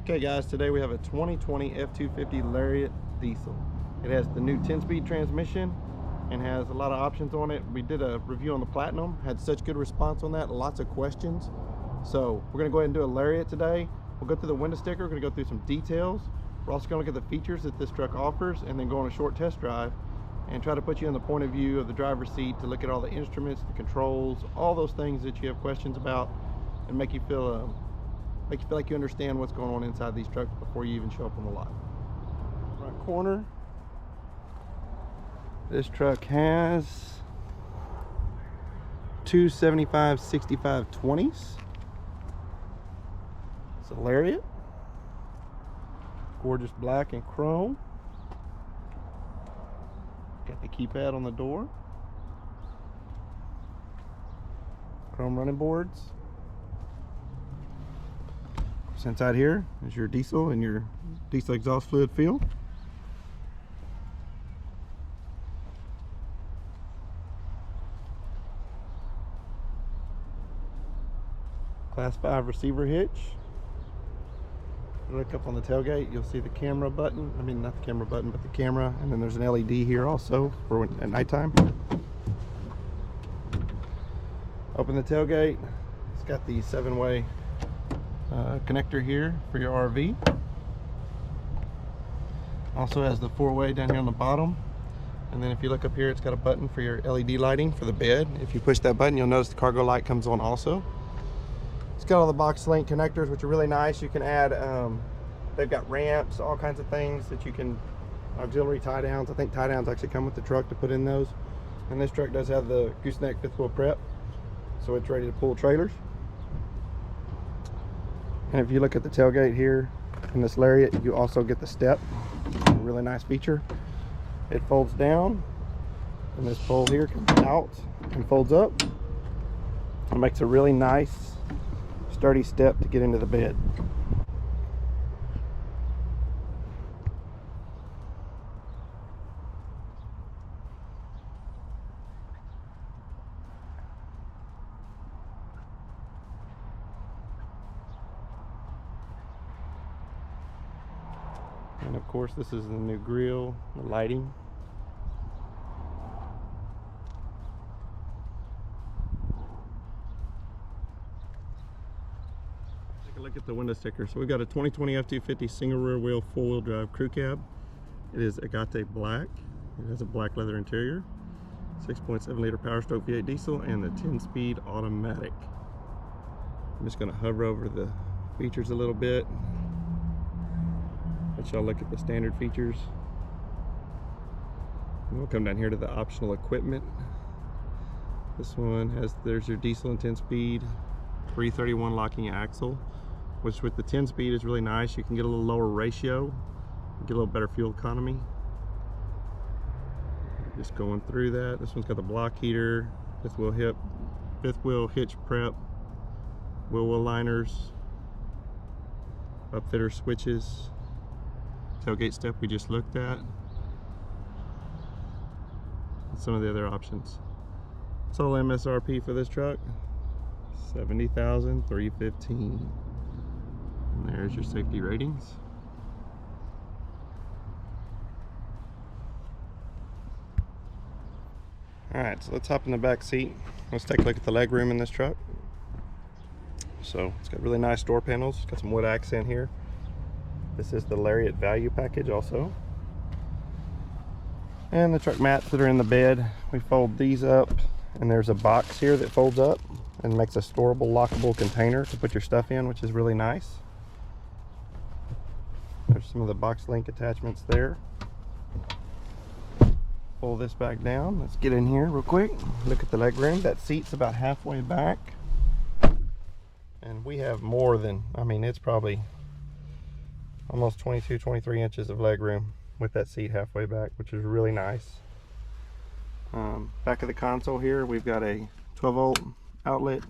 Okay guys, today we have a 2020 F250 Lariat diesel. It has the new 10-speed transmission and has a lot of options on it. We did a review on the Platinum, had such good response on that, lots of questions. So we're gonna go ahead and do a Lariat today. We'll go through the window sticker, we're gonna go through some details. We're also gonna look at the features that this truck offers and then go on a short test drive and try to put you in the point of view of the driver's seat to look at all the instruments, the controls, all those things that you have questions about, and make you feel like you understand what's going on inside these trucks before you even show up on the lot. Front corner. This truck has two 75/65 20s. It's a Lariat. Gorgeous black and chrome. Got the keypad on the door. Chrome running boards. Inside here is your diesel and your diesel exhaust fluid fill. Class 5 receiver hitch. Look up on the tailgate, you'll see the camera button. I mean, not the camera button, but the camera. And then there's an LED here also for at nighttime. Open the tailgate. It's got the 7-way connector here for your RV. Also has the 4-way down here on the bottom, and then if you look up here, it's got a button for your LED lighting for the bed. If you push that button, you'll notice the cargo light comes on also. It's got all the box link connectors, which are really nice. You can add they've got ramps, all kinds of things that you can, auxiliary tie downs. I think tie downs actually come with the truck to put in those. And this truck does have the gooseneck 5th wheel prep, so it's ready to pull trailers. And if you look at the tailgate here in this Lariat, you also get the step. A really nice feature. It folds down, and this pole here comes out and folds up. It makes a really nice, sturdy step to get into the bed. And of course, this is the new grille, the lighting. Take a look at the window sticker. So we've got a 2020 F250 single rear wheel 4-wheel drive crew cab. It is agate black. It has a black leather interior, 6.7 liter Power Stroke V8 diesel, and the 10-speed automatic. I'm just going to hover over the features a little bit. Let y'all look at the standard features. And we'll come down here to the optional equipment. This one has, there's your diesel and 10-speed 331 locking axle, which with the 10-speed is really nice. You can get a little lower ratio, get a little better fuel economy. Just going through that. This one's got the block heater, 5th wheel hitch prep, wheel well liners, upfitter switches, tailgate step we just looked at, and some of the other options. Total MSRP for this truck, $70,315. And there's your safety ratings. Alright, so let's hop in the back seat. Let's take a look at the leg room in this truck. So it's got really nice door panels, it's got some wood accent here. This is the Lariat value package also. And the truck mats that are in the bed, we fold these up, and there's a box here that folds up and makes a storable, lockable container to put your stuff in, which is really nice. There's some of the box link attachments there. Pull this back down. Let's get in here real quick. Look at the leg room. That seat's about halfway back. And we have more than, I mean, it's probably almost 22, 23 inches of leg room with that seat halfway back, which is really nice. Back of the console here, we've got a 12-volt outlet.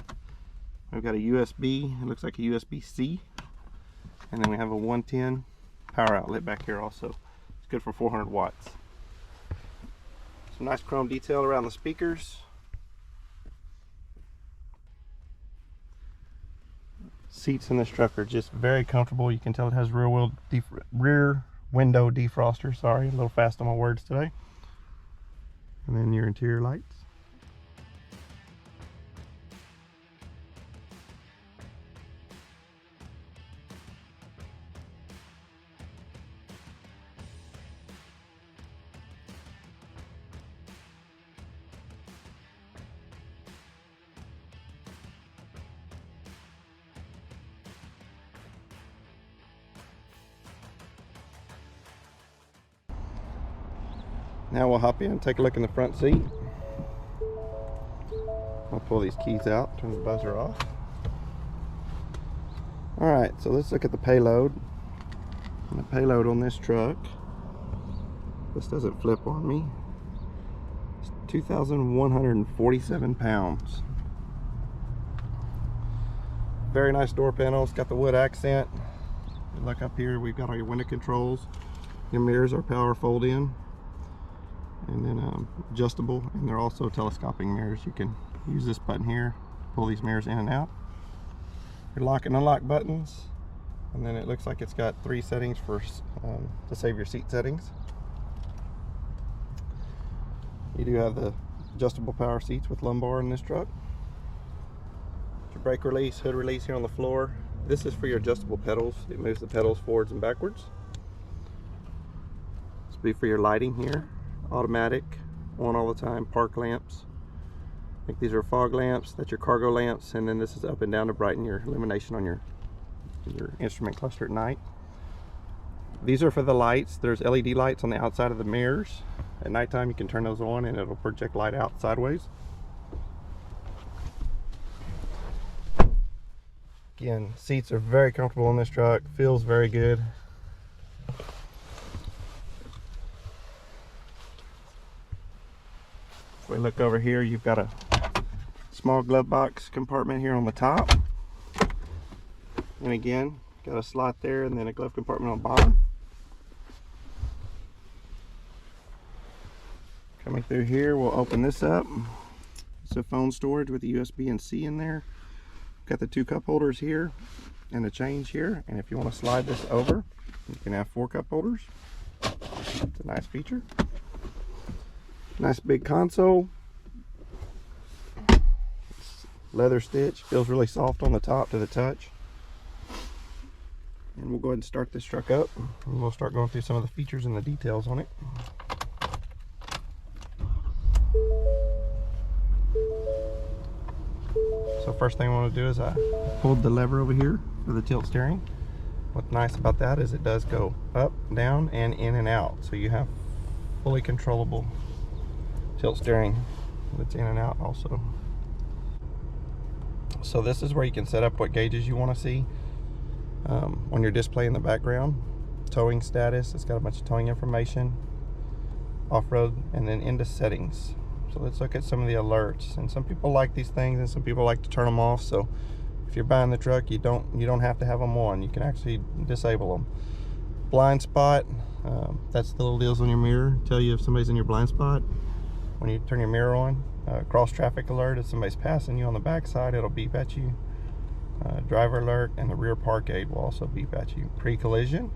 We've got a USB, it looks like a USB-C. And then we have a 110 power outlet back here also. It's good for 400 watts. Some nice chrome detail around the speakers. Seats in this truck are just very comfortable. You can tell it has rear window defroster. Sorry, a little fast on my words today. And then your interior lights. Now we'll hop in and take a look in the front seat. I'll pull these keys out, turn the buzzer off. Alright, so let's look at the payload. And the payload on this truck, this doesn't flip on me, it's 2,147 pounds. Very nice door panel, it's got the wood accent. Look up here, we've got all your window controls. Your mirrors are power fold in. And then adjustable, and they're also telescoping mirrors. You can use this button here, pull these mirrors in and out. Your lock and unlock buttons, and then it looks like it's got 3 settings for to save your seat settings. You do have the adjustable power seats with lumbar in this truck. Your brake release, hood release here on the floor. This is for your adjustable pedals. It moves the pedals forwards and backwards. This will be for your lighting here. Automatic, on all the time, park lamps. I think these are fog lamps, that's your cargo lamps, and then this is up and down to brighten your illumination on your instrument cluster at night. These are for the lights. There's LED lights on the outside of the mirrors. At nighttime you can turn those on and it'll project light out sideways. Again, seats are very comfortable in this truck, feels very good. If we look over here, you've got a small glove box compartment here on the top. And again, got a slot there and then a glove compartment on the bottom. Coming through here, we'll open this up. It's a phone storage with a USB and C in there. Got the 2 cup holders here and a change here. And if you want to slide this over, you can have 4 cup holders. It's a nice feature. Nice big console. It's leather stitch, feels really soft on the top to the touch. And we'll go ahead and start this truck up, and we'll start going through some of the features and the details on it. So first thing I want to do is I pulled the lever over here for the tilt steering. What's nice about that is it does go up, down, and in and out. So you have fully controllable tilt steering that's in and out also. So this is where you can set up what gauges you want to see on your display in the background. Towing status, it's got a bunch of towing information, off-road, and then into settings. So let's look at some of the alerts. And some people like these things and some people like to turn them off. So if you're buying the truck, you don't have to have them on. You can actually disable them. Blind spot, that's the little deals on your mirror, tell you if somebody's in your blind spot. When you turn your mirror on, cross traffic alert, if somebody's passing you on the back side, it'll beep at you. Driver alert, and the rear park aid will also beep at you. Pre-collision,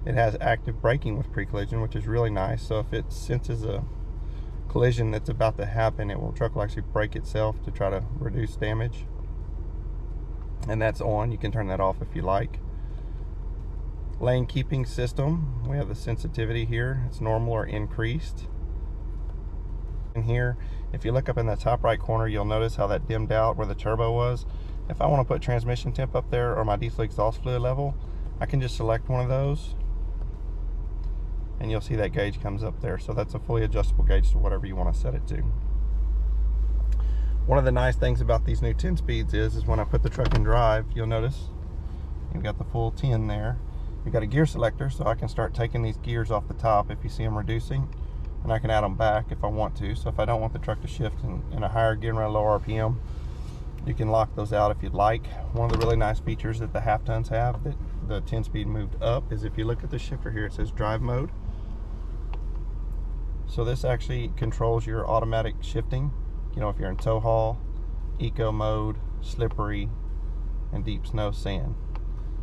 it has active braking with pre-collision, which is really nice. So if it senses a collision that's about to happen, truck will actually brake itself to try to reduce damage. And that's on. You can turn that off if you like. Lane keeping system, we have the sensitivity here. It's normal or increased. In here, if you look up in the top right corner, you'll notice how that dimmed out where the turbo was. If I want to put transmission temp up there or my diesel exhaust fluid level, I can just select one of those and you'll see that gauge comes up there. So that's a fully adjustable gauge to whatever you want to set it to. One of the nice things about these new 10 speeds is when I put the truck in drive, you'll notice you've got the full 10 there. You've got a gear selector, so I can start taking these gears off the top if you see them reducing, and I can add them back if I want to. So if I don't want the truck to shift in a higher gear and a lower RPM, you can lock those out if you'd like. One of the really nice features that the half tons have that the 10 speed moved up is if you look at the shifter here, it says drive mode. So this actually controls your automatic shifting. You know, if you're in tow haul, eco mode, slippery, and deep snow sand.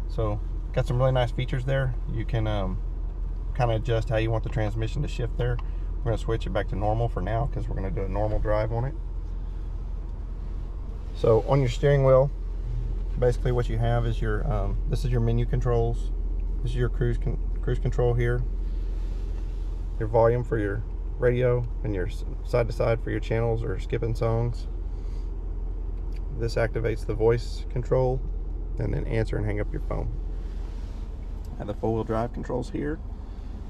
So got some really nice features there. You can kind of adjust how you want the transmission to shift there. We're going to switch it back to normal for now because we're going to do a normal drive on it. So on your steering wheel, basically what you have is your this is your menu controls. This is your cruise control here. Your volume for your radio, and your side to side for your channels or skipping songs. This activates the voice control, and then answer and hang up your phone. And the four-wheel drive controls here,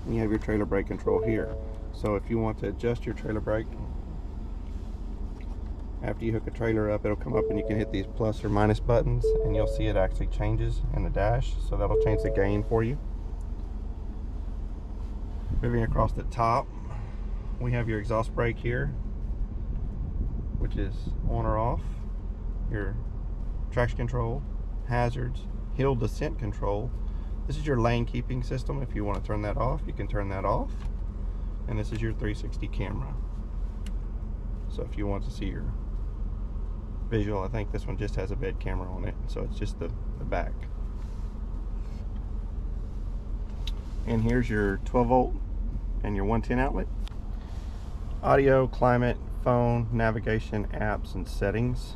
and you have your trailer brake control here. So if you want to adjust your trailer brake, after you hook a trailer up, it'll come up and you can hit these plus or minus buttons, and you'll see it actually changes in the dash. So that'll change the gain for you. Moving across the top, we have your exhaust brake here, which is on or off. Your traction control, hazards, hill descent control. This is your lane keeping system. If you want to turn that off, you can turn that off. And this is your 360 camera. So if you want to see your visual, I think this one just has a bed camera on it, so it's just the back. And here's your 12 volt and your 110 outlet. Audio, climate, phone, navigation, apps, and settings.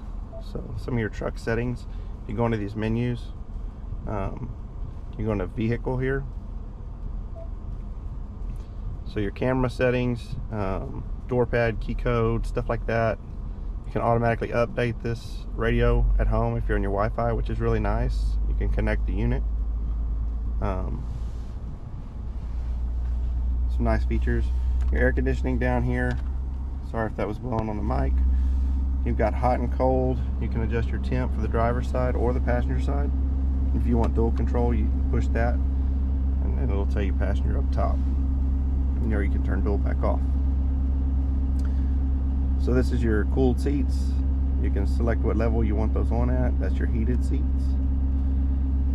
So some of your truck settings, if you go into these menus, you go into vehicle here. So your camera settings, door pad, key code, stuff like that. You can automatically update this radio at home if you're on your Wi-Fi, which is really nice. You can connect the unit. Some nice features. Your air conditioning down here. Sorry if that was blowing on the mic. You've got hot and cold. You can adjust your temp for the driver's side or the passenger side. If you want dual control, you push that, and then it'll tell you passenger up top. And there you can turn dual back off. So this is your cooled seats. You can select what level you want those on at. That's your heated seats.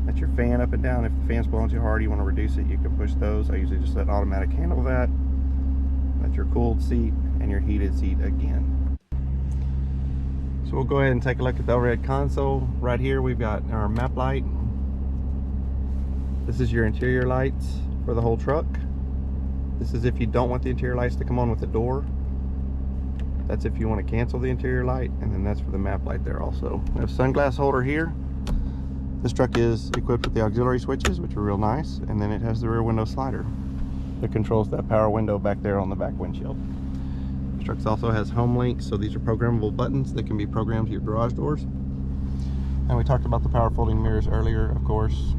That's your fan up and down. If the fan's blowing too hard, you want to reduce it, you can push those. I usually just let automatic handle that. That's your cooled seat and your heated seat again. So we'll go ahead and take a look at the overhead console. Right here we've got our map light. This is your interior lights for the whole truck. This is if you don't want the interior lights to come on with the door. That's if you want to cancel the interior light, and then that's for the map light there also. We have a sunglass holder here. This truck is equipped with the auxiliary switches, which are real nice, and then it has the rear window slider that controls that power window back there on the back windshield. This truck also has home links, so these are programmable buttons that can be programmed to your garage doors. And we talked about the power folding mirrors earlier, of course.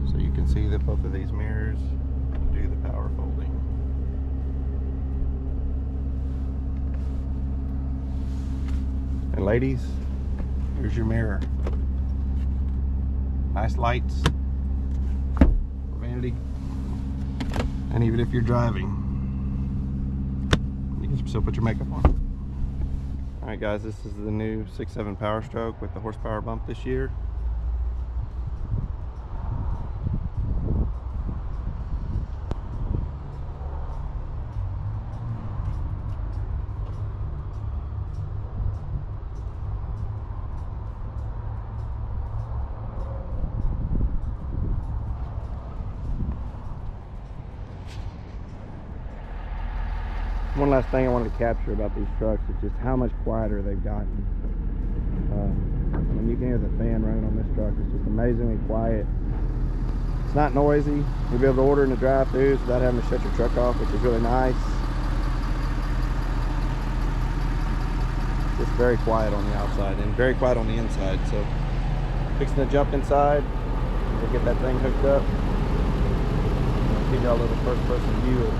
So you can see that both of these mirrors do the power folding. And ladies, here's your mirror. Nice lights for vanity. And even if you're driving, you can still put your makeup on. Alright guys, this is the new 6.7 Power Stroke with the horsepower bump this year. One last thing I wanted to capture about these trucks is just how much quieter they've gotten. I mean, you can hear the fan running on this truck. It's just amazingly quiet. It's not noisy. You'll be able to order in the drive-thrus without having to shut your truck off, which is really nice. Just very quiet on the outside and very quiet on the inside. So, fixing to jump inside, we'll get that thing hooked up. I'll give y'all a little first-person view of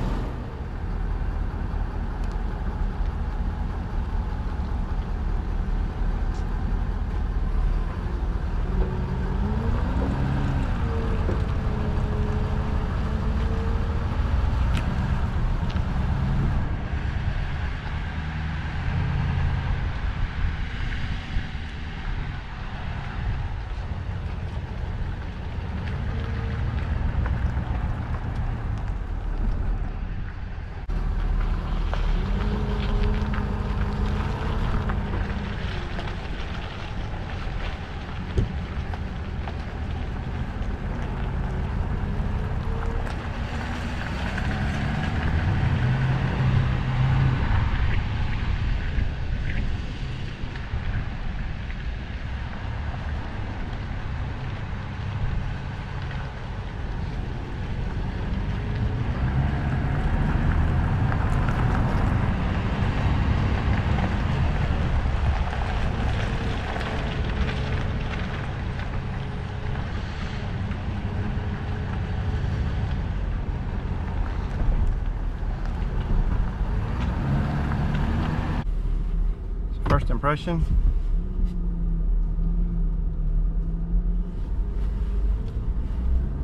first impression.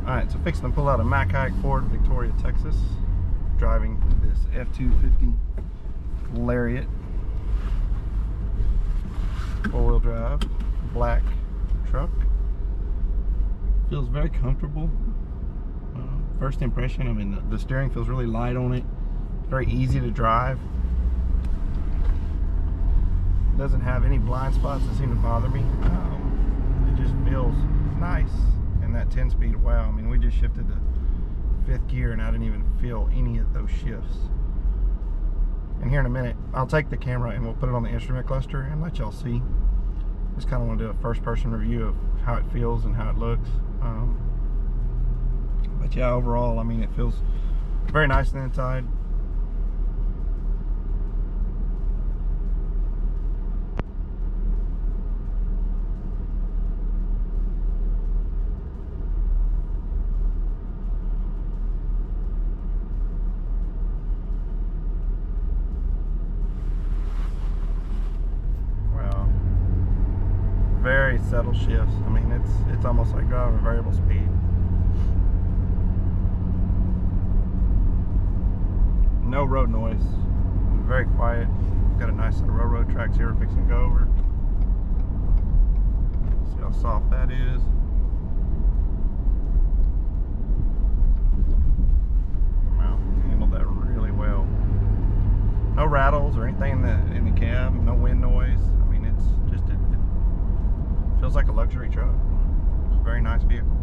Alright, so fixing to pull out a Mack Hike Ford, Victoria, Texas. Driving this F250 Lariat. 4-wheel drive, black truck. Feels very comfortable. First impression, I mean, the steering feels really light on it. It's very easy to drive. Doesn't have any blind spots that seem to bother me. It just feels nice. And that 10-speed, wow, I mean, we just shifted to 5th gear and I didn't even feel any of those shifts. And here in a minute, I'll take the camera and we'll put it on the instrument cluster and let y'all see. Just kind of want to do a first-person review of how it feels and how it looks. But yeah, overall, I mean, it feels very nice on the inside. Very subtle shifts. I mean, it's almost like driving a variable speed. No road noise. Very quiet. Got a nice set of railroad tracks here we're fixing to go over. See how soft that is. Handled that really well. No rattles or anything in the cab. No wind noise. I mean, it's just feels like a luxury truck. It's a very nice vehicle.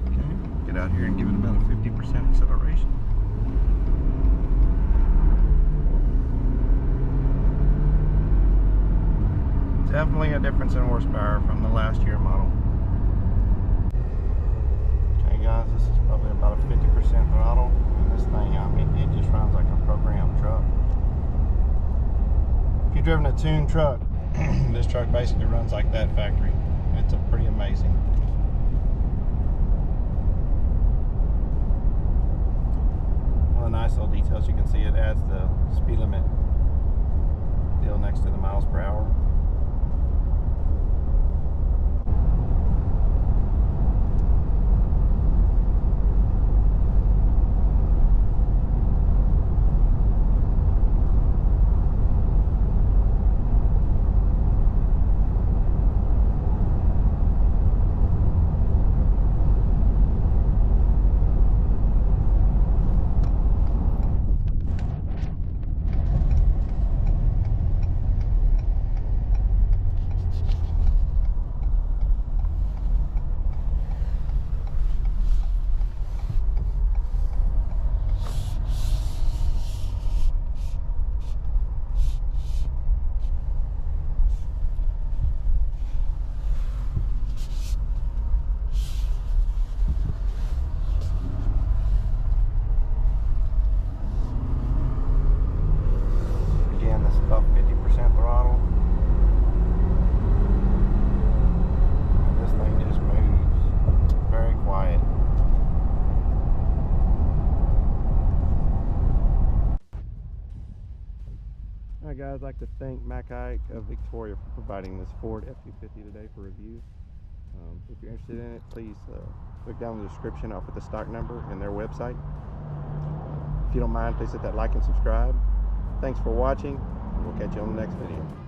Okay, get out here and give it about a 50% acceleration. Definitely a difference in horsepower from the last year model. Okay guys, this is probably about a 50% throttle. And this thing, I mean, it just runs like a programmed truck. If you've driven a tuned truck, this truck basically runs like that factory. It's pretty amazing. One of the nice little details you can see, it adds the speed limit deal next to the miles per hour. About 50% throttle. And this thing just moves very quiet. Alright guys, I'd like to thank Mack Hike of Victoria for providing this Ford F250 today for review. If you're interested in it, please look down in the description. I'll put the stock number and their website. If you don't mind, please hit that like and subscribe. Thanks for watching. We'll catch you on the next video.